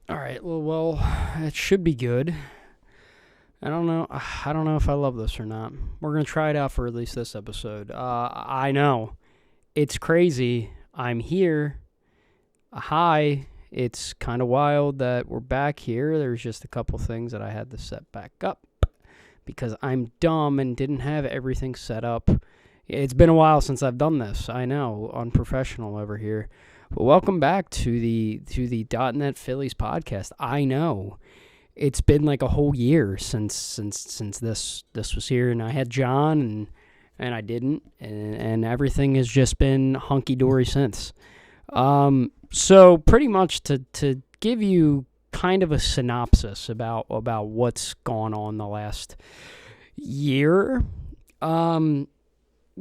All right. Well, it should be good. I don't know. I don't know if I love this or not. We're gonna try it out for at least this episode. I know it's crazy. I'm here. Hi. It's kind of wild that we're back here. There's just a couple things that I had to set back up because I'm dumb and didn't have everything set up. It's been a while since I've done this. I know, unprofessional over here. But welcome back to the .NET Phillies podcast. I know it's been like a whole year since this was here, and I had John and I didn't, and everything has just been hunky dory since. So pretty much to give you kind of a synopsis about what's gone on the last year.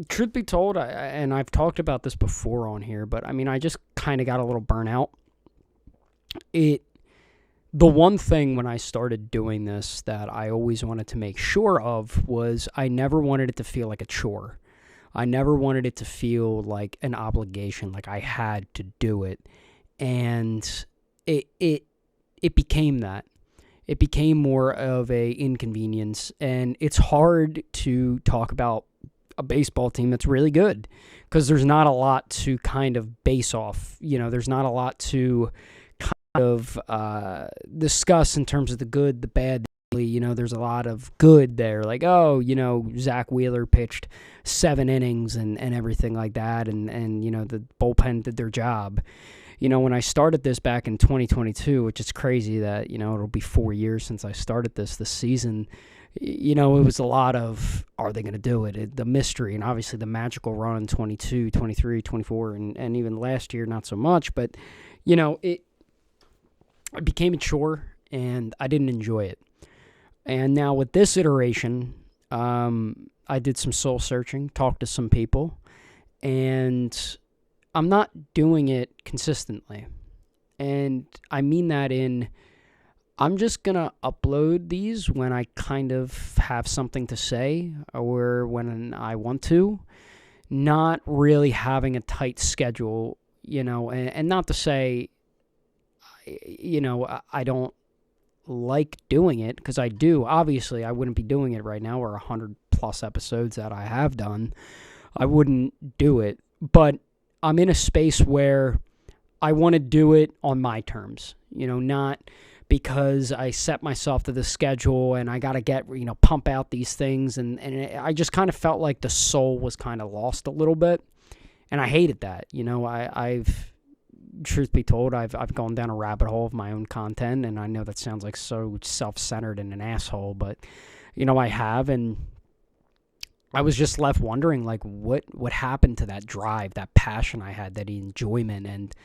Truth be told, and I've talked about this before on here, but I mean, I just kind of got a little burnout. The one thing when I started doing this that I always wanted to make sure of was I never wanted it to feel like a chore. I never wanted it to feel like an obligation, like I had to do it. And it became that. It became more of a inconvenience, and it's hard to talk about a baseball team that's really good because there's not a lot to kind of base off. There's not a lot to kind of discuss in terms of the good, the bad. There's a lot of good there. Like, Zach Wheeler pitched 7 innings and everything like that. And the bullpen did their job. When I started this back in 2022, which is crazy that, it'll be 4 years since I started this season, it was a lot of, are they going to do it? The mystery, and obviously the magical run in 22, 23, 24, and even last year, not so much. But, it became a chore, and I didn't enjoy it. And now with this iteration, I did some soul searching, talked to some people, and I'm not doing it consistently. And I mean that I'm just going to upload these when I kind of have something to say or when I want to, not really having a tight schedule, and not to say, I don't like doing it, because I do. Obviously, I wouldn't be doing it right now, or 100 plus episodes that I have done. I wouldn't do it, but I'm in a space where I want to do it on my terms, not because I set myself to the schedule and I got to get, pump out these things. And I just kind of felt like the soul was kind of lost a little bit. And I hated that. I've, truth be told, I've gone down a rabbit hole of my own content. And I know that sounds like so self-centered and an asshole, but, I have. And I was just left wondering, like, what happened to that drive, that passion I had, that enjoyment. And,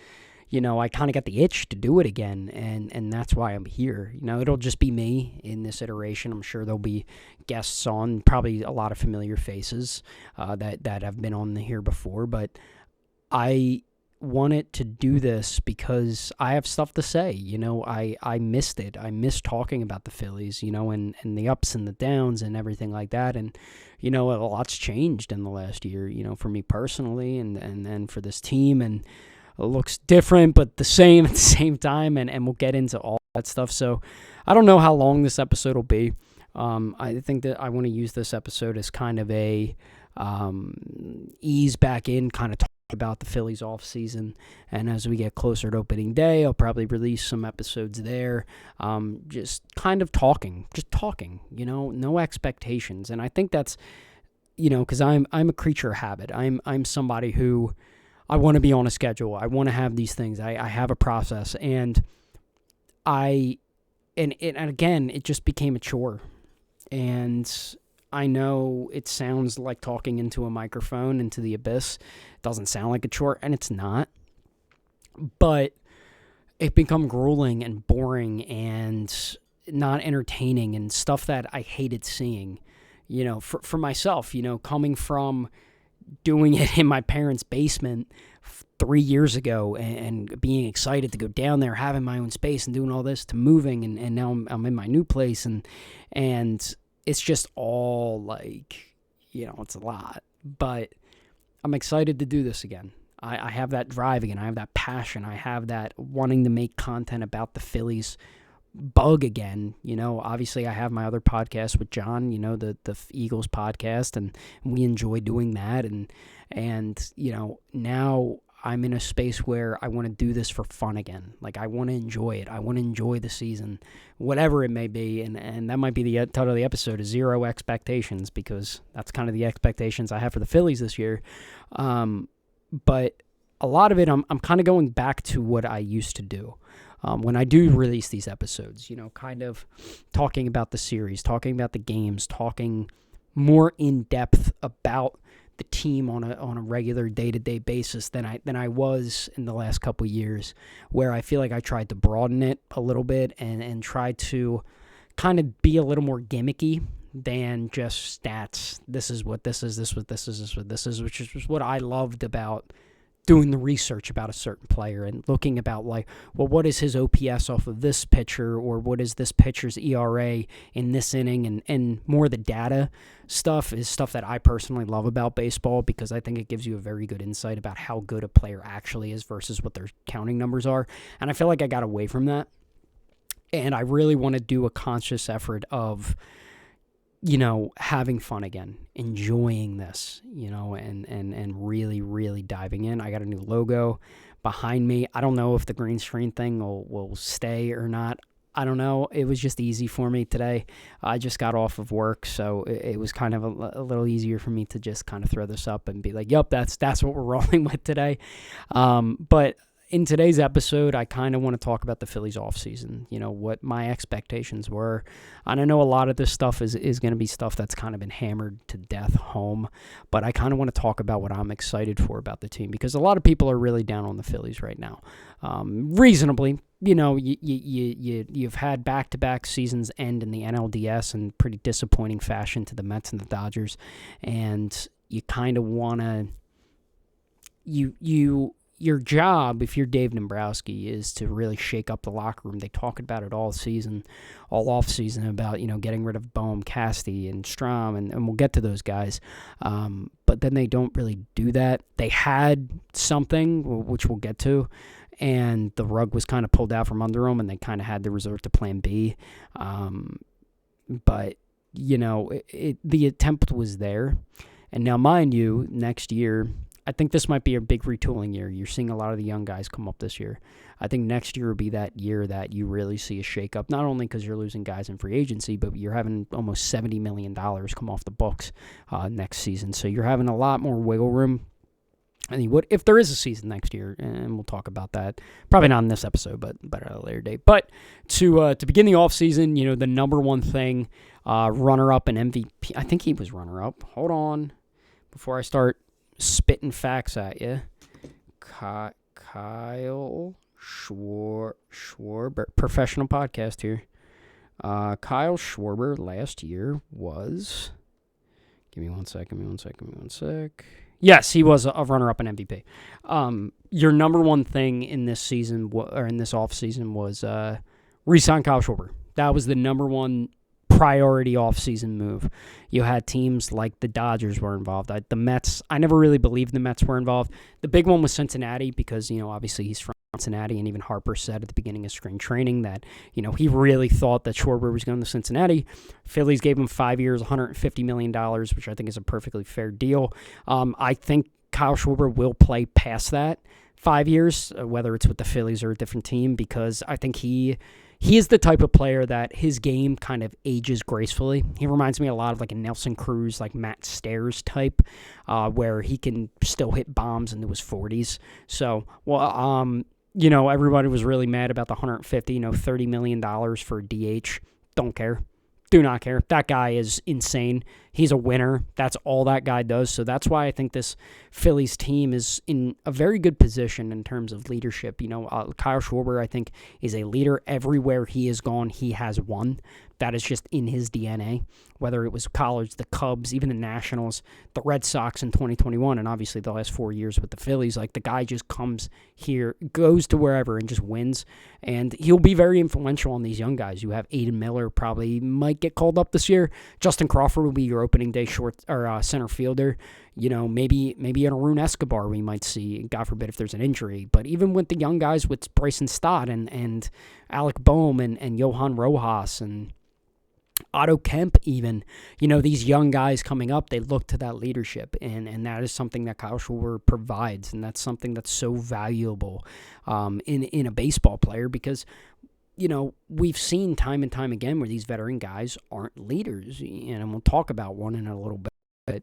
I kind of got the itch to do it again, and that's why I'm here. It'll just be me in this iteration. I'm sure there'll be guests on, probably a lot of familiar faces that have been on here before, but I wanted to do this because I have stuff to say. I missed it. I missed talking about the Phillies, and the ups and the downs and everything like that. And, a lot's changed in the last year, for me personally and for this team. And it looks different, but the same at the same time. And we'll get into all that stuff. So I don't know how long this episode will be. I think that I want to use this episode as kind of a ease back in, kind of talk about the Phillies offseason. And as we get closer to opening day, I'll probably release some episodes there. Just kind of talking, no expectations. And I think that's, because I'm a creature of habit. I'm somebody who, I want to be on a schedule. I want to have these things. I have a process, and and again, it just became a chore. And I know it sounds like talking into a microphone, into the abyss. It doesn't sound like a chore, and it's not. But it become grueling and boring and not entertaining and stuff that I hated seeing. For myself, coming from doing it in my parents' basement 3 years ago and being excited to go down there, having my own space and doing all this, to moving and now I'm in my new place and it's just all like, it's a lot, but I'm excited to do this again. I have that drive again. I have that passion. I have that wanting to make content about the Phillies bug again. Obviously I have my other podcast with John, the Eagles podcast, and we enjoy doing that. And now I'm in a space where I want to do this for fun again. Like, I want to enjoy it. I want to enjoy the season, whatever it may be. And that might be the title of the episode, is Zero Expectations, because that's kind of the expectations I have for the Phillies this year. But a lot of it, I'm kind of going back to what I used to do. When I do release these episodes, kind of talking about the series, talking about the games, talking more in depth about the team on a regular day-to-day basis than I was in the last couple of years, where I feel like I tried to broaden it a little bit and try to kind of be a little more gimmicky than just stats. This is what this is, this is what this is, this is what this is, which is what I loved about doing the research about a certain player and looking about, like, well, what is his OPS off of this pitcher, or what is this pitcher's ERA in this inning, and more of the data stuff is stuff that I personally love about baseball, because I think it gives you a very good insight about how good a player actually is versus what their counting numbers are. And I feel like I got away from that, and I really want to do a conscious effort of having fun again, enjoying this, and really, really diving in. I got a new logo behind me. I don't know if the green screen thing will stay or not. I don't know. It was just easy for me today. I just got off of work, so it was kind of a little easier for me to just kind of throw this up and be like, yep, that's what we're rolling with today. But in today's episode, I kind of want to talk about the Phillies offseason, what my expectations were. And I know a lot of this stuff is going to be stuff that's kind of been hammered to death home, but I kind of want to talk about what I'm excited for about the team, because a lot of people are really down on the Phillies right now. Reasonably, you've had back-to-back seasons end in the NLDS in pretty disappointing fashion to the Mets and the Dodgers, and you kind of want to, your job, if you're Dave Dombrowski, is to really shake up the locker room. They talked about it all off season about, getting rid of Bohm, Casty, and Strom, and we'll get to those guys. But then they don't really do that. They had something, which we'll get to, and the rug was kind of pulled out from under them, and they kind of had to resort to plan B. But, the attempt was there. And now, mind you, next year, I think this might be a big retooling year. You're seeing a lot of the young guys come up this year. I think next year will be that year that you really see a shakeup, not only because you're losing guys in free agency, but you're having almost $70 million come off the books next season. So you're having a lot more wiggle room. And you would, if there is a season next year, and we'll talk about that, probably not in this episode, but at a later date. But to begin the offseason, the number one thing, runner-up and MVP, I think he was runner-up. Hold on, before I start spitting facts at you. Kyle Schwarber, professional podcast here. Kyle Schwarber last year was, give me one sec. Yes, he was a runner-up and MVP. Your number one thing in this season, or in this offseason, was re-sign Kyle Schwarber. That was the number one priority offseason move. You had teams like the Dodgers were involved. The Mets, I never really believed the Mets were involved. The big one was Cincinnati, because, obviously he's from Cincinnati, and even Harper said at the beginning of spring training that, he really thought that Schwarber was going to Cincinnati. Phillies gave him 5 years, $150 million, which I think is a perfectly fair deal. I think Kyle Schwarber will play past that 5 years, whether it's with the Phillies or a different team, because I think he is the type of player that his game kind of ages gracefully. He reminds me a lot of like a Nelson Cruz, like Matt Stairs type, where he can still hit bombs into his 40s. So, everybody was really mad about the $150, $30 million for a DH. Don't care. Do not care. That guy is insane. He's a winner. That's all that guy does. So that's why I think this Phillies team is in a very good position in terms of leadership. Kyle Schwarber, I think, is a leader. Everywhere he has gone, he has won. That is just in his DNA, whether it was college, the Cubs, even the Nationals, the Red Sox in 2021, and obviously the last 4 years with the Phillies. Like, the guy just comes here, goes to wherever, and just wins. And he'll be very influential on these young guys. You have Aiden Miller, probably might get called up this year. Justin Crawford will be your your opening day short or center fielder. Maybe an Arun Escobar we might see, God forbid if there's an injury. But even with the young guys with Bryson Stott and Alec Boehm and Johan Rojas and Otto Kemp even, these young guys coming up, they look to that leadership, and that is something that Kyle Schwarber provides, and that's something that's so valuable in a baseball player because, we've seen time and time again where these veteran guys aren't leaders, and we'll talk about one in a little bit, but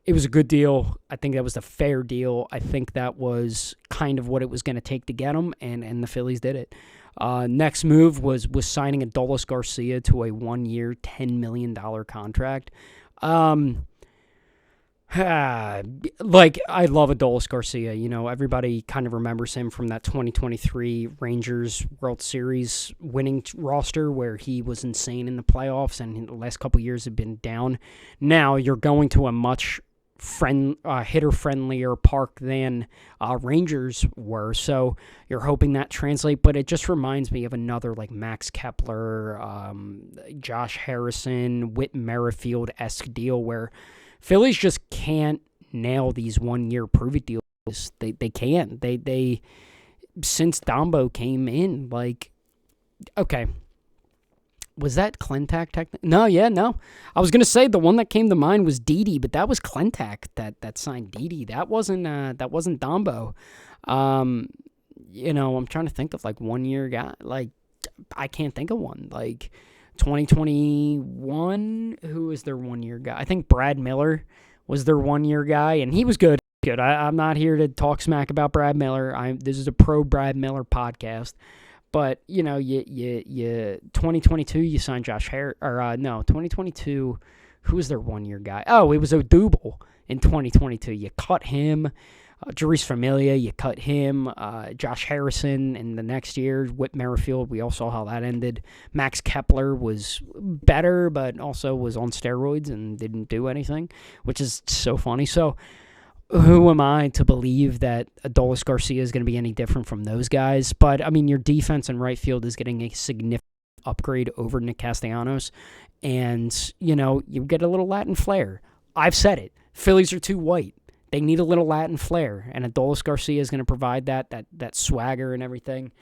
it was a good deal. I think that was a fair deal. I think that was kind of what it was going to take to get him, and the Phillies did it. Next move was signing Adolis Garcia to a 1-year, $10 million contract. I love Adolis Garcia. Everybody kind of remembers him from that 2023 Rangers World Series winning roster where he was insane in the playoffs and the last couple years have been down. Now you're going to a much hitter-friendlier park than Rangers were, so you're hoping that translates, but it just reminds me of another like Max Kepler, Josh Harrison, Whit Merrifield-esque deal where Phillies just can't nail these 1-year prove-it deals. They can't. They since Dombo came in, okay. Was that Clentak? No. I was gonna say the one that came to mind was Didi, but that was Clentak that signed Didi. That wasn't Dombo. I'm trying to think of 1-year guy. I can't think of one. 2021, who was their 1-year guy? I think Brad Miller was their 1-year guy, and he was good. I'm not here to talk smack about Brad Miller. This is a pro Brad Miller podcast. But, you 2022, you signed Josh Harris, 2022, who was their 1-year guy? Oh, it was Odubel in 2022. You cut him. Jeurys Familia, you cut him. Josh Harrison in the next year. Whit Merrifield, we all saw how that ended. Max Kepler was better, but also was on steroids and didn't do anything, which is so funny. So, who am I to believe that Adolis Garcia is going to be any different from those guys? But, your defense and right field is getting a significant upgrade over Nick Castellanos. And, you get a little Latin flair. I've said it. Phillies are too white. They need a little Latin flair. And Adolis Garcia is going to provide that swagger and everything.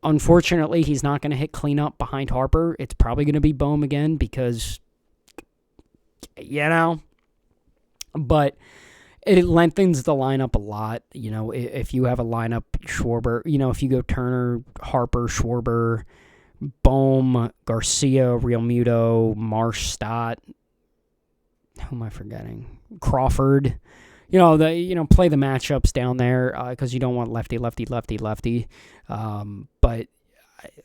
Unfortunately, he's not going to hit cleanup behind Harper. It's probably going to be Boehm again because, but it lengthens the lineup a lot. If you have a lineup, Schwarber, if you go Turner, Harper, Schwarber, Boehm, Garcia, Real Muto, Marsh, Stott, who am I forgetting? Crawford. Play the matchups down there because you don't want lefty. But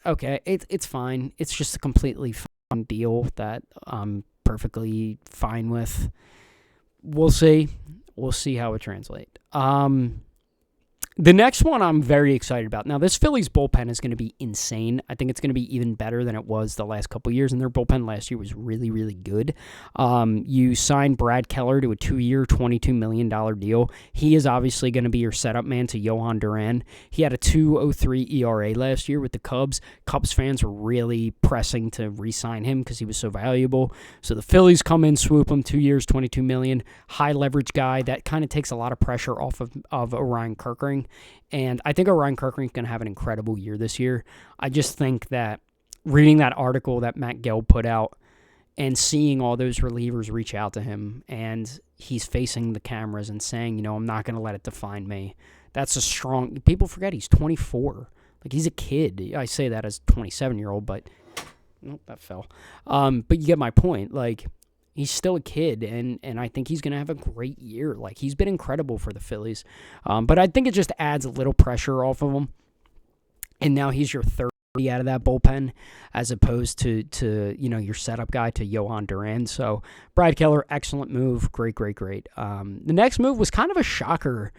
okay, it's fine. It's just a completely fun deal that I'm perfectly fine with. We'll see. We'll see how it translates. The next one I'm very excited about. Now, this Phillies bullpen is going to be insane. I think it's going to be even better than it was the last couple of years, and their bullpen last year was really, really good. You signed Brad Keller to a 2-year, $22 million deal. He is obviously going to be your setup man to Johan Duran. He had a 2.03 ERA last year with the Cubs. Cubs fans were really pressing to re-sign him because he was so valuable. So the Phillies come in, swoop him, 2 years, $22 million. High leverage guy that kind of takes a lot of pressure off of Orion Kirkering. And I think Orion Kirkering's going to have an incredible year this year. I just think that reading that article that Matt Gill put out and seeing all those relievers reach out to him and he's facing the cameras and saying, I'm not going to let it define me. That's a strong... People forget he's 24. He's a kid. I say that as a 27-year-old, but... Nope, that fell. But you get my point. He's still a kid, and I think he's going to have a great year. He's been incredible for the Phillies. But I think it just adds a little pressure off of him. And now he's your third out of that bullpen as opposed to your setup guy to Johan Duran. So Brad Keller, excellent move. Great. The next move was kind of a shocker.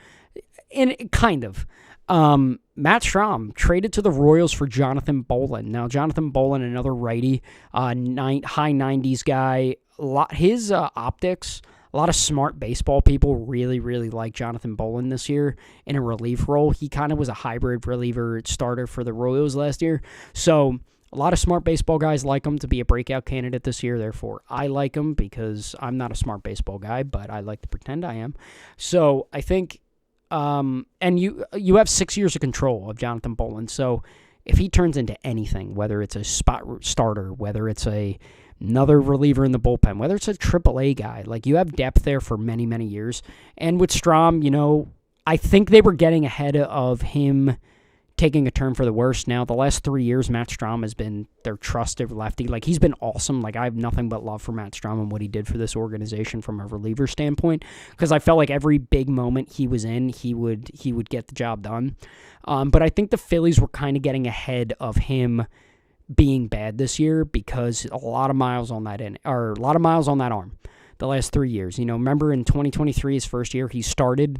Matt Strahm traded to the Royals for Jonathan Bolin. Now, Jonathan Bolin, another righty, high 90s guy. His optics, a lot of smart baseball people really, really like Jonathan Bolin this year in a relief role. He kind of was a hybrid reliever starter for the Royals last year. So A lot of smart baseball guys like him to be a breakout candidate this year. Therefore, I like him because I'm not a smart baseball guy, but I like to pretend I am. So I think, and you have 6 years of control of Jonathan Bolin. So if he turns into anything, whether it's a spot starter, whether it's another reliever in the bullpen, whether it's a AAA guy, like you have depth there for many, many years. And with Strom, I think they were getting ahead of him taking a turn for the worse. Now, the last 3 years, Matt Strom has been their trusted lefty. Like, he's been awesome. Like, I have nothing but love for Matt Strom and what he did for this organization from a reliever standpoint, because I felt like every big moment he was in, he would get the job done. But I think the Phillies were kind of getting ahead of him being bad this year because a lot of miles on that arm the last 3 years. Remember in 2023, his first year, he started.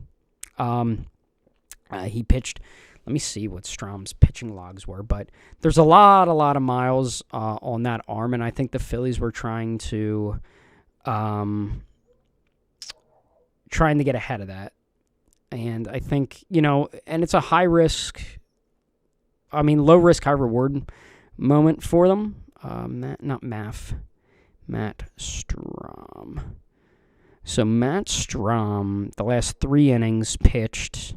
He pitched. Let me see what Strom's pitching logs were, but there's a lot of miles on that arm, and I think the Phillies were trying to get ahead of that. And I think, and it's a low risk, high reward moment for them. Matt Strom. So Matt Strom, the last 3 innings pitched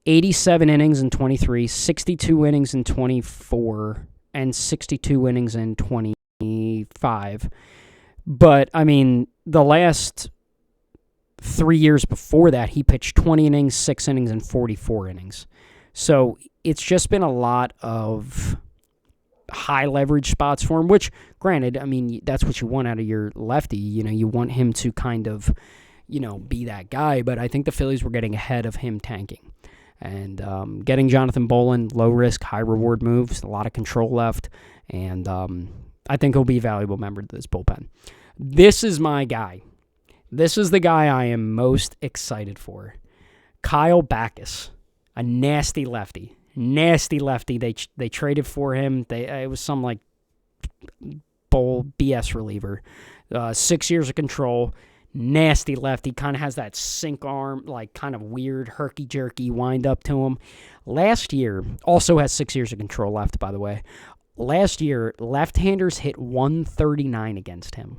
87 innings in 23, 62 innings in 24, and 62 innings in 25. But, the last 3 years before that, he pitched 20 innings, 6 innings, and 44 innings. So it's just been a lot of high leverage spots for him, which, granted, that's what you want out of your lefty. You want him to kind of, be that guy. But I think the Phillies were getting ahead of him tanking. And getting Jonathan Bolin, low risk, high reward moves, a lot of control left, and I think he'll be a valuable member of this bullpen. This is my guy. This is the guy I am most excited for. Kyle Backus, a nasty lefty. They traded for him. It was some like bull BS reliever. 6 years of control. Nasty lefty, kind of has that sink arm, like kind of weird herky-jerky wind up to him. Last year, also has 6 years of control left, by the way. Last year, left-handers hit 139 against him.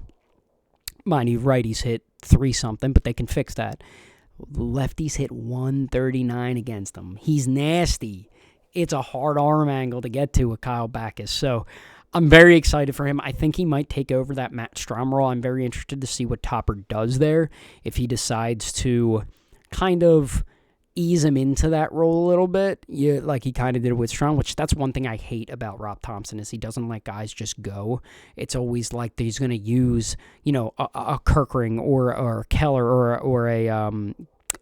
Mind you, righties hit 3-something, but they can fix that. Lefties hit 139 against him. He's nasty. It's a hard arm angle to get to with Kyle Backus, so I'm very excited for him. I think he might take over that Matt Strom role. I'm very interested to see what Topper does there, if he decides to kind of ease him into that role a little bit, like he kind of did with Strom, which that's one thing I hate about Rob Thompson is he doesn't let guys just go. It's always like he's going to use, a Kirkring or a Keller or a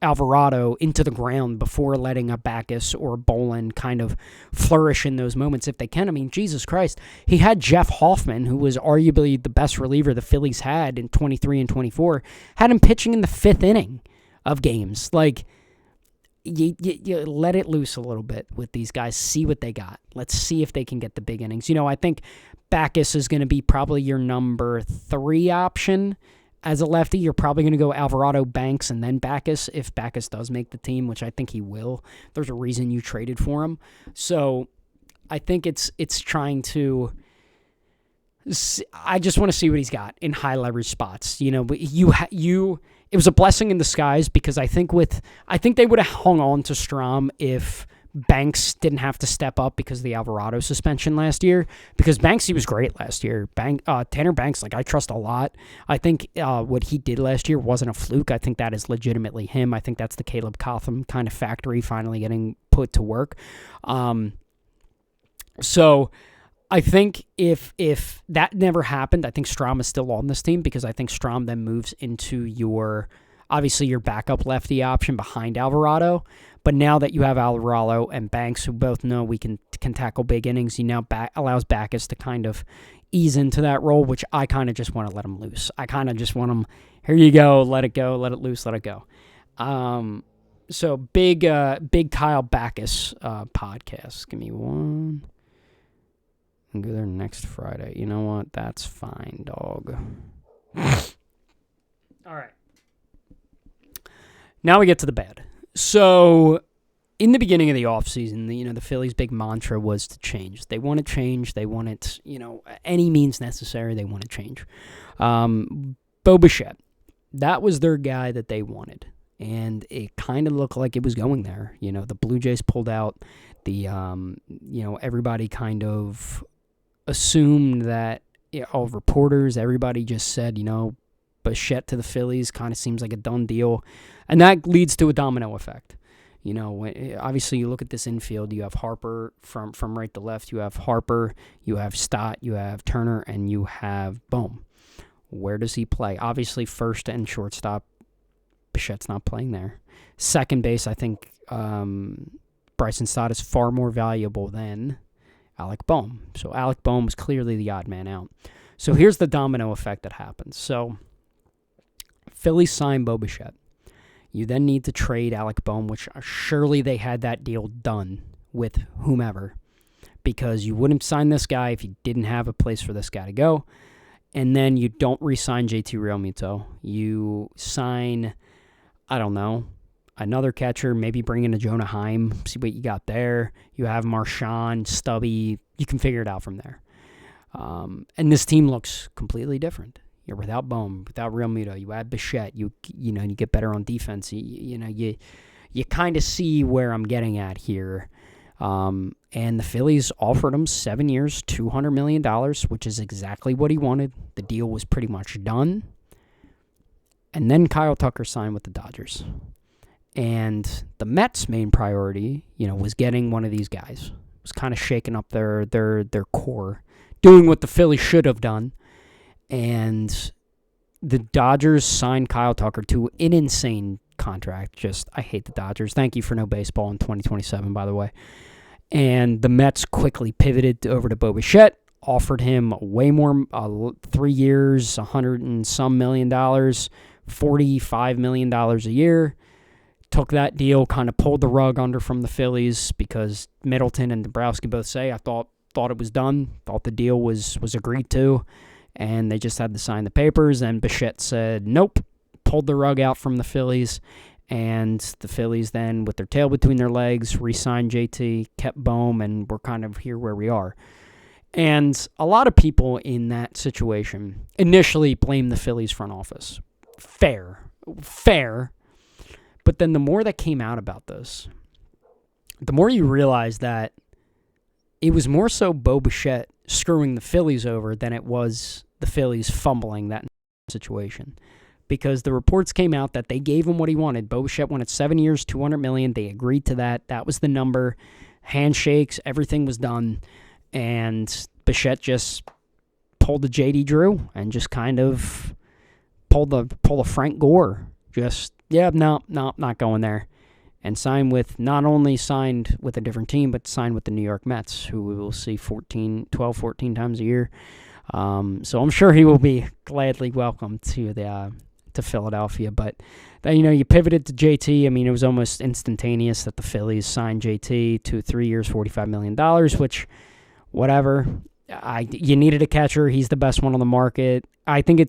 Alvarado into the ground before letting a Backus or a Bolin kind of flourish in those moments if they can. Jesus Christ. He had Jeff Hoffman, who was arguably the best reliever the Phillies had in 23 and 24, had him pitching in the 5th inning of games. Like, you let it loose a little bit with these guys. See what they got. Let's see if they can get the big innings. I think Backus is going to be probably your number 3 option. As a lefty, you're probably going to go Alvarado, Banks, and then Backus if Backus does make the team, which I think he will. There's a reason you traded for him. So I think it's trying to I just want to see what he's got in high leverage spots. But it was a blessing in disguise because I think they would have hung on to Strom if Banks didn't have to step up because of the Alvarado suspension last year. Because Banks, he was great last year. Tanner Banks, I trust a lot. I think what he did last year wasn't a fluke. I think that is legitimately him. I think that's the Caleb Cotham kind of factory finally getting put to work. So I think if that never happened, I think Strom is still on this team because I think Strom then moves into your backup lefty option behind Alvarado. But now that you have Alvarado and Banks, who both know we can tackle big innings, he now allows Backus to kind of ease into that role, which I kind of just want to let him loose. I kind of just want him, here you go, let it loose, let it go. So big Kyle Backus podcast. Give me one. I'll go there next Friday. You know what? That's fine, dog. All right. Now we get to the bad. So in the beginning of the offseason, the Phillies' big mantra was to change. They want to change. They want it, any means necessary, they want to change. Bo Bichette, that was their guy that they wanted. And it kind of looked like it was going there. The Blue Jays pulled out. Everybody kind of assumed that, all reporters, everybody just said, Bichette to the Phillies kind of seems like a done deal. And that leads to a domino effect. Obviously you look at this infield, you have Harper from right to left, you have Harper, you have Stott, you have Turner, and you have Bohm. Where does he play? Obviously first and shortstop, Bichette's not playing there. Second base, I think Bryson Stott is far more valuable than Alec Bohm. So Alec Bohm is clearly the odd man out. So here's the domino effect that happens. So Phillies sign Bo Bichette. You then need to trade Alec Bohm, which surely they had that deal done with whomever, because you wouldn't sign this guy if you didn't have a place for this guy to go. And then you don't re-sign JT Realmuto. You sign, I don't know, another catcher, maybe bring in a Jonah Heim, see what you got there. You have Marchand, Stubby. You can figure it out from there. And this team looks completely different. You're without Bohm, without Realmuto. You add Bichette. You get better on defense. You kind of see where I'm getting at here. And the Phillies offered him 7 years, $200 million, which is exactly what he wanted. The deal was pretty much done. And then Kyle Tucker signed with the Dodgers. And the Mets' main priority, was getting one of these guys. It was kind of shaking up their core, doing what the Phillies should have done. And the Dodgers signed Kyle Tucker to an insane contract. I hate the Dodgers. Thank you for no baseball in 2027, by the way. And the Mets quickly pivoted over to Bo Bichette, offered him way more, 3 years, $100 and some million, $45 million a year. Took that deal, kind of pulled the rug under from the Phillies because Middleton and Dombrowski both say, I thought it was done, thought the deal was agreed to. And they just had to sign the papers, and Bichette said, nope, pulled the rug out from the Phillies, and the Phillies then, with their tail between their legs, re-signed JT, kept Bohm, and we're kind of here where we are. And a lot of people in that situation initially blamed the Phillies front office. Fair. But then the more that came out about this, the more you realize that it was more so Bo Bichette screwing the Phillies over than it was the Phillies fumbling that situation. Because the reports came out that they gave him what he wanted. Bo Bichette wanted 7 years, $200 million. They agreed to that. That was the number. Handshakes, everything was done. And Bichette just pulled the J.D. Drew and just kind of pulled a Frank Gore. Not going there. And not only signed with a different team, but signed with the New York Mets, who we will see 14 times a year. So I'm sure he will be gladly welcomed to Philadelphia. But you pivoted to JT. I mean, it was almost instantaneous that the Phillies signed JT to 3 years, $45 million, which, whatever. You needed a catcher. He's the best one on the market. I think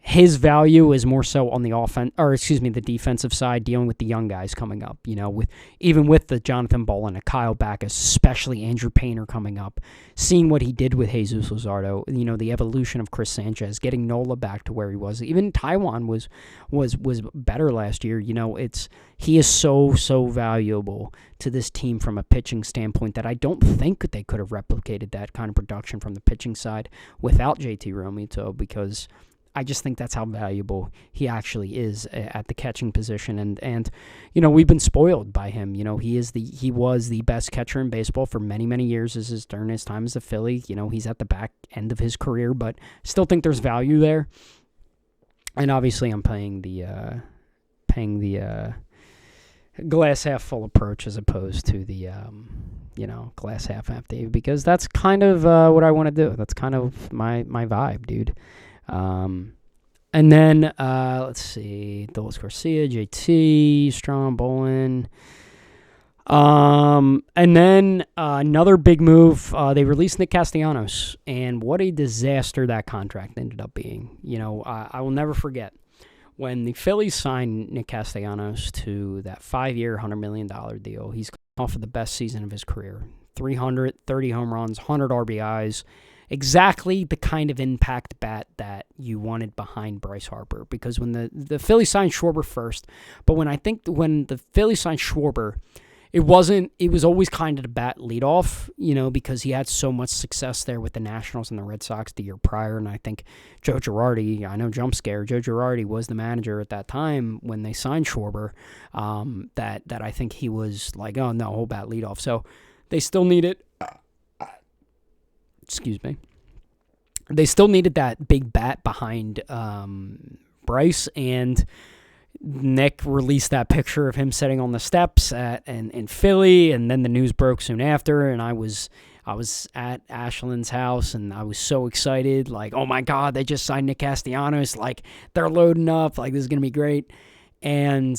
his value is more so on the defensive side, dealing with the young guys coming up, with the Jonathan Bolin and Kyle Backus, especially Andrew Painter coming up, seeing what he did with Jesus Luzardo, the evolution of Chris Sanchez, getting Nola back to where he was. Even Taiwan was better last year. He is so valuable to this team from a pitching standpoint that I don't think they could have replicated that kind of production from the pitching side without JT Realmuto, because I just think that's how valuable he actually is at the catching position, and we've been spoiled by him. He was the best catcher in baseball for many years during his time as a Philly. He's at the back end of his career, but still think there's value there. And obviously, I'm paying the glass half full approach as opposed to the glass half empty, because that's kind of what I want to do. That's kind of my vibe, dude. And then, let's see, Dolis Garcia, JT, Strong, Bolin. And then another big move, they released Nick Castellanos, and what a disaster that contract ended up being. I will never forget when the Phillies signed Nick Castellanos to that 5-year, $100 million deal, he's off of the best season of his career. 330 home runs, 100 RBIs, exactly the kind of impact bat that you wanted behind Bryce Harper. Because when the Phillies signed Schwarber first, but when the Phillies signed Schwarber, it was always kind of the bat leadoff, because he had so much success there with the Nationals and the Red Sox the year prior. And I think Joe Girardi, I know jump scare, Joe Girardi was the manager at that time when they signed Schwarber, that I think he was like, oh no, whole bat leadoff. So they still needed, excuse me, they still needed that big bat behind Bryce, and Nick released that picture of him sitting on the steps in Philly, and then the news broke soon after, and I was at Ashland's house, and I was so excited, like, oh my God, they just signed Nick Castellanos, like, they're loading up, like, this is going to be great. And,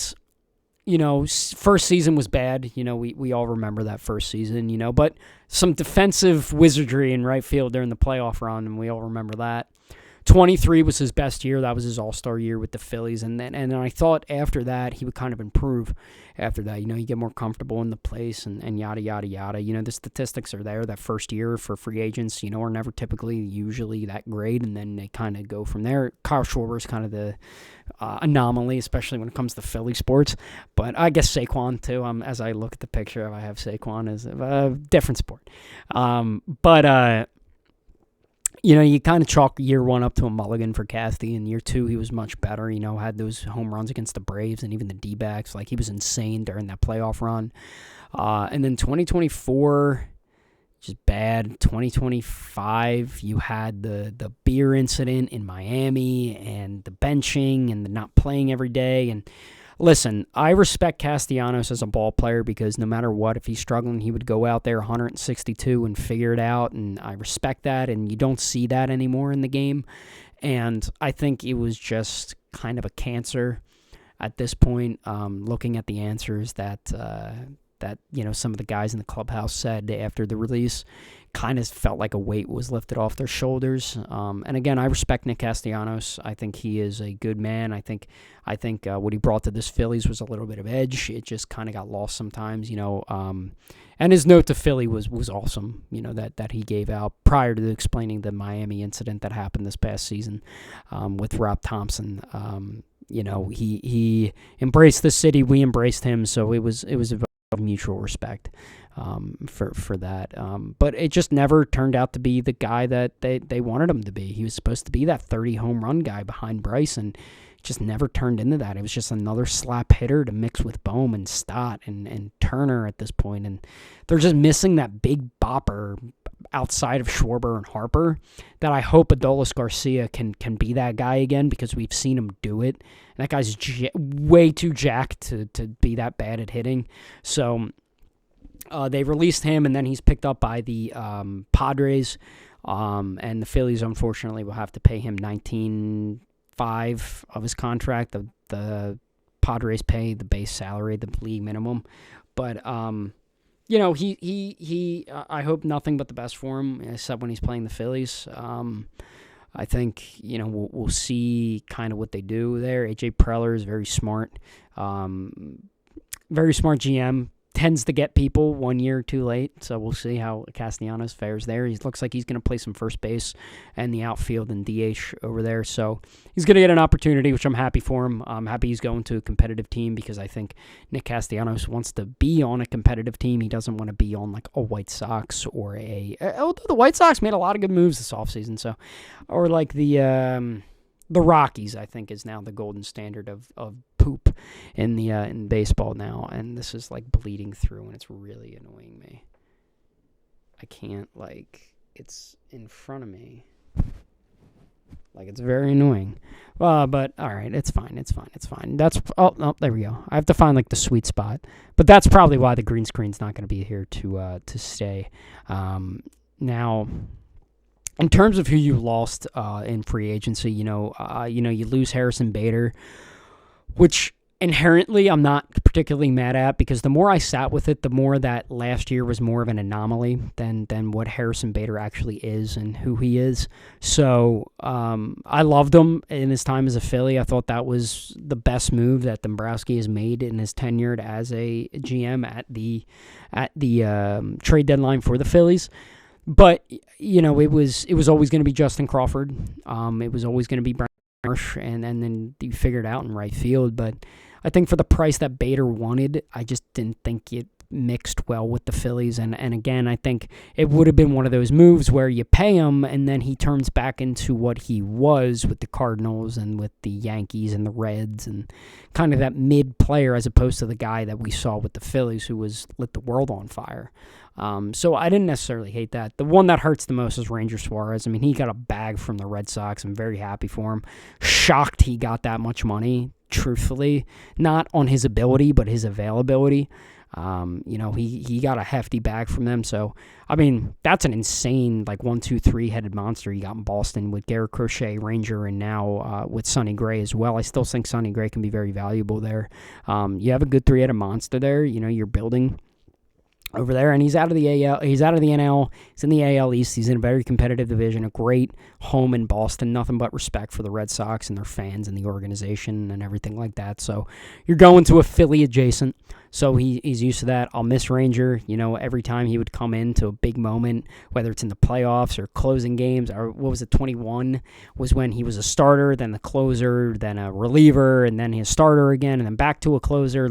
first season was bad, we all remember that first season, but some defensive wizardry in right field during the playoff run, and we all remember that. 23 was his best year. That was his all-star year with the Phillies. And then I thought after that he would kind of improve after that. You get more comfortable in the place and yada, yada, yada. The statistics are there. That first year for free agents, are never usually that great. And then they kind of go from there. Kyle Schwarber is kind of the anomaly, especially when it comes to Philly sports. But I guess Saquon, too. As I look at the picture, I have Saquon as a different sport. You kind of chalk year one up to a mulligan for Casty. In year two, he was much better, had those home runs against the Braves and even the D-backs. Like, he was insane during that playoff run. And then 2024, just bad. 2025, you had the beer incident in Miami and the benching and the not playing every day. And listen, I respect Castellanos as a ball player because no matter what, if he's struggling, he would go out there 162 and figure it out, and I respect that, and you don't see that anymore in the game. And I think it was just kind of a cancer at this point, looking at the answers that some of the guys in the clubhouse said after the release. Kind of felt like a weight was lifted off their shoulders. And again, I respect Nick Castellanos. I think he is a good man. I think what he brought to this Phillies was a little bit of edge. It just kind of got lost sometimes, and his note to Philly was awesome, that he gave out prior to explaining the Miami incident that happened this past season with Rob Thompson. He embraced the city. We embraced him. So it was a mutual respect for that. But it just never turned out to be the guy that they wanted him to be. He was supposed to be that 30 home run guy behind Bryce, and just never turned into that. It was just another slap hitter to mix with Bohm and Stott and Turner at this point. And they're just missing that big bopper outside of Schwarber and Harper that I hope Adolis Garcia can be that guy again, because we've seen him do it. And that guy's way too jacked to be that bad at hitting. So they released him, and then he's picked up by the Padres. And the Phillies, unfortunately, will have to pay him $19.5 of his contract. The Padres pay the base salary, the league minimum. But he I hope nothing but the best for him, except when he's playing the Phillies. I think, we'll see kind of what they do there. AJ Preller is very smart GM. Tends to get people 1 year too late, so we'll see how Castellanos fares there. He looks like he's going to play some first base and the outfield and DH over there, so he's going to get an opportunity, which I'm happy for him. I'm happy he's going to a competitive team, because I think Nick Castellanos wants to be on a competitive team. He doesn't want to be on like a White Sox or although the White Sox made a lot of good moves this offseason, or like the Rockies, I think, is now the golden standard of poop in baseball now, and this is like bleeding through, and it's really annoying me. I can't, it's in front of me. It's very annoying. But all right, it's fine. That's there we go. I have to find the sweet spot, but that's probably why the green screen's not going to be here to stay. Now, in terms of who you lost in free agency, you lose Harrison Bader, which inherently I'm not particularly mad at, because the more I sat with it, the more that last year was more of an anomaly than what Harrison Bader actually is and who he is. So I loved him in his time as a Philly. I thought that was the best move that Dombrowski has made in his tenure as a GM at the trade deadline for the Phillies. But it was always going to be Justin Crawford. It was always going to be Brian Marsh, and then you figured it out in right field. But I think for the price that Bader wanted, I just didn't think it mixed well with the Phillies. And again, I think it would have been one of those moves where you pay him and then he turns back into what he was with the Cardinals and with the Yankees and the Reds, and kind of that mid player, as opposed to the guy that we saw with the Phillies who was lit the world on fire. So I didn't necessarily hate that. The one that hurts the most is Ranger Suarez. I mean, he got a bag from the Red Sox. I'm very happy for him. Shocked he got that much money, truthfully. Not on his ability, but his availability. He got a hefty bag from them. So, I mean, that's an insane, 1, 2, 3-headed monster you got in Boston with Garrett Crochet, Ranger, and now with Sonny Gray as well. I still think Sonny Gray can be very valuable there. You have a good 3-headed monster there. You're building over there, and he's out of the AL. He's out of the NL. He's in the AL East. He's in a very competitive division, a great home in Boston. Nothing but respect for the Red Sox and their fans and the organization and everything like that. So you're going to a Philly adjacent. So he's used to that. I'll miss Ranger. Every time he would come into a big moment, whether it's in the playoffs or closing games, or what was it, 21 was when he was a starter, then the closer, then a reliever, and then he's a starter again, and then back to a closer.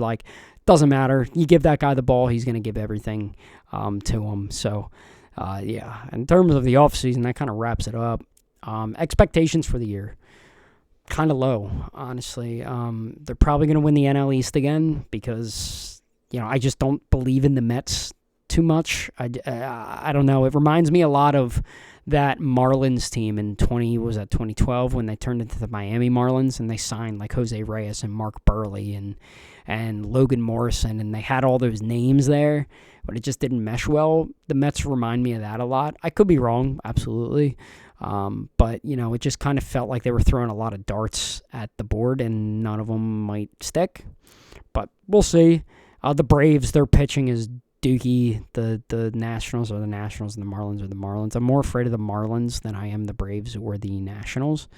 Doesn't matter. You give that guy the ball, he's going to give everything to him. So, in terms of the offseason, that kind of wraps it up. Expectations for the year, kind of low, honestly. They're probably going to win the NL East again because, I just don't believe in the Mets too much. I don't know. It reminds me a lot of that Marlins team in 2012 when they turned into the Miami Marlins and they signed Jose Reyes and Mark Burley and Logan Morrison, and they had all those names there, but it just didn't mesh well. The Mets remind me of that a lot. I could be wrong, absolutely. But, it just kind of felt like they were throwing a lot of darts at the board and none of them might stick. But we'll see. The Braves, their pitching is dookie. The Nationals are the Nationals and the Marlins are the Marlins. I'm more afraid of the Marlins than I am the Braves or the Nationals,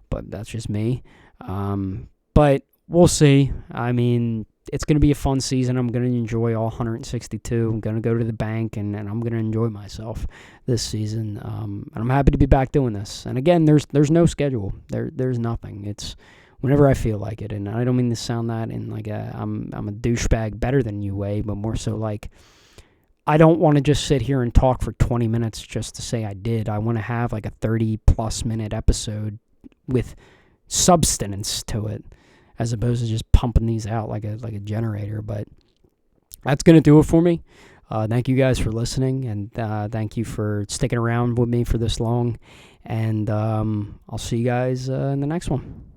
but that's just me. But we'll see. I mean, it's going to be a fun season. I'm going to enjoy all 162. I'm going to go to the bank, and I'm going to enjoy myself this season. And I'm happy to be back doing this. And again, there's no schedule. There's nothing. It's whenever I feel like it. And I don't mean to sound that in I'm a douchebag better than you way, but more so I don't want to just sit here and talk for 20 minutes just to say I did. I want to have a 30-plus minute episode with substance to it, as opposed to just pumping these out like a generator. But that's going to do it for me. Thank you guys for listening, and thank you for sticking around with me for this long. And I'll see you guys in the next one.